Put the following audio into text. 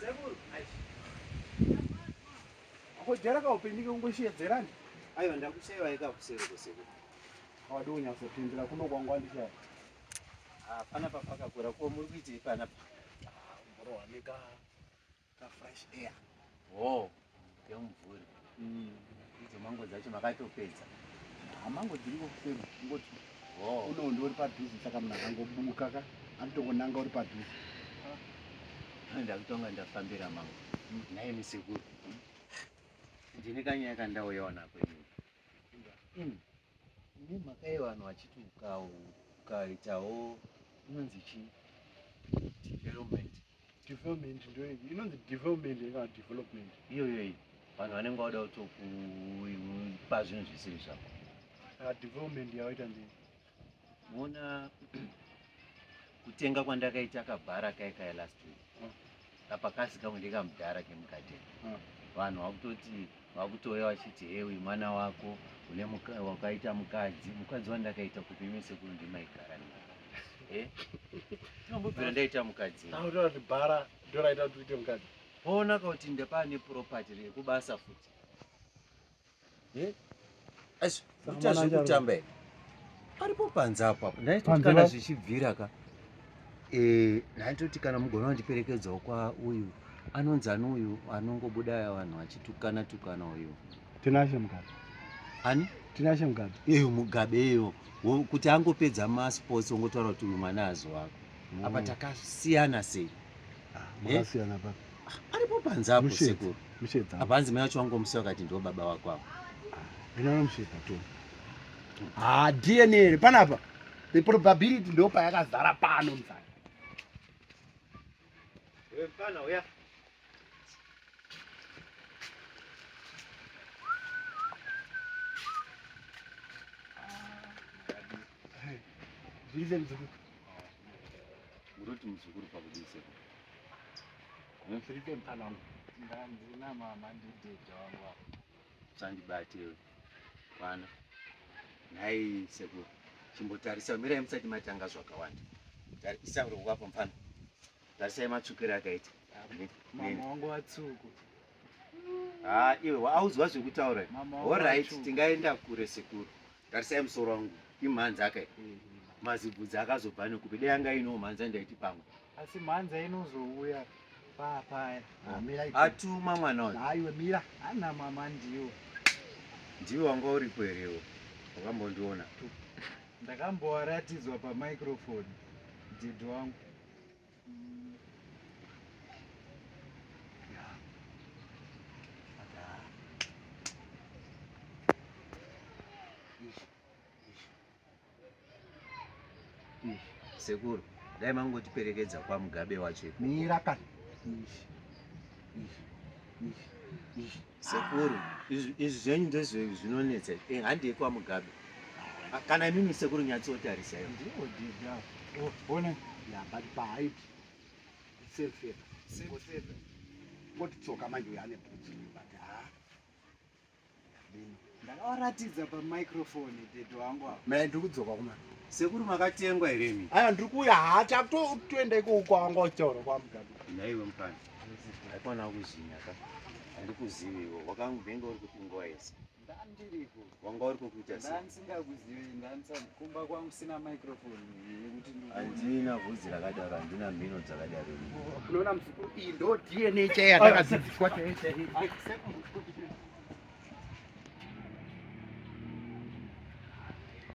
Sekuru, Akojera kaupindike kungoshedzerani. aiwa ndakushayiwa ikakusereko sekuru. Awadi kunyatsopindira kuno kwangu andishaya. Panapa pakakura ko muri kuitei panapa? Mborowanika ka fresh air. Oh, ngemvuri. Idzo mango dzacho makatopedza. Amango dziriko kusema ngoti. Oh, Uno ndori padhuze saka munhu angobuka ka. Anotongonanga uri padhuze. ndakutonga ndafambira mango. Naye misekuru. Ndine kanyaya ndauyawo nako ini. Ni makai vanhu vachiti ukaitawo inonzi chii? Development. Development ndio inonzi development kana development. Iyoyo vanhu vanenge vauda kutokupa zvinhu zvisiri zvako. Development yawaita ndii? Muona kutenga kwandakaita kabhara kaikaya last week. Apa kasi kamwe ndekamudhara kemugadheni. Vanhu vakutoti vakutouya vachiti hewe mwana wako une wakaita mukadzi wandakaita kupi misekuru ndimaigara naye. Ndinombobvira ndaita mukadzi. Taura kuti bhara ndoraita kuti uite mukadzi. Waonaka kuti ndapane property rekubasa futi. Asi utazvi kutamba here. Paripo panze apo apo. Ndaitoti kana zvichibvira ka. Ndaitoti kana mugona kundiperekedzawo kwa uyu. Anonzi uyu anongobuda vanhu vachitukana uyu. Tinashe mukadzi. Ani? Tinashe mukadzi. Mugabeyo. Kuti angopedza masports ongotaura kuti uyu mwana azowako. Apa takasiyana sei? Makasiyana pa. Aripo panze apo sekuru. Mushedza. Apanzi mai vacho vangomusiya vakati ndo baba wako apo. Ndinomushedza tu. DNA panapa. The probability ndo payakazara pano muzana. Pana uya. Zvize muzukuru. Uroti muzukuru pakudise. Zvize mutana wangu. Ndina mama ndidedha wangu apo. Sandibate pana. Nhai sekuru. Chimbotarisa mirai musati matanga zvakawanda. Tarisa uri kwapo mfana. Tarisai matsvukira akaita. Mama wangu watsvuku. Iwe audzwa zvekutaura. Alright, tingaenda kure sekuru. Tarisai musoro wangu. Imhanza akaita. Mazibvudzi akazobva nekupi dai anga ino mhanza ndaiti pamwe. Asi mhanza inozouya paya. Atuma mwana wacho. Aiwe mira. Ana mama ndiyo. Ndiwe wanga uripo herewo. Wakambondiona. Ndakambowaratidzwa pamicrophone. Dedha wangu. Sekuru, dai mangotiperekedza kwa mugabe wacho. Mira kana. Sekuru, izvi zvenyu ndezve zvinonetsa. Handei kwa mugabe. Kana mimi sekuru nyatsotarisa iyo. Ndiyo dedha. Bona yabati paipi. Selfie. Ngoti tsoka manje uyane bhutsi bati ndakawaratidza pamicrophone dedha wangu apo. Mimi ndikudzoka kuma. Sekuru makatengwa here imi. Aya ndikuya hacha toenda iko kwanga choro kwa mugabe. Naiwe mfana. Haikona kuzinya ka. Handikuziviwo. Wakangovenga uri kuti nguva yese. Ndandiriko. Wanga uri kukuita sei? Ndandisingakuzivi kumba kwangu sina microphone yekuti handina vhudzi rakadaro, handina mhino dzakadaro. Unoona muzukuru iyi ndo DNA chaya takadzidziswa chaiye.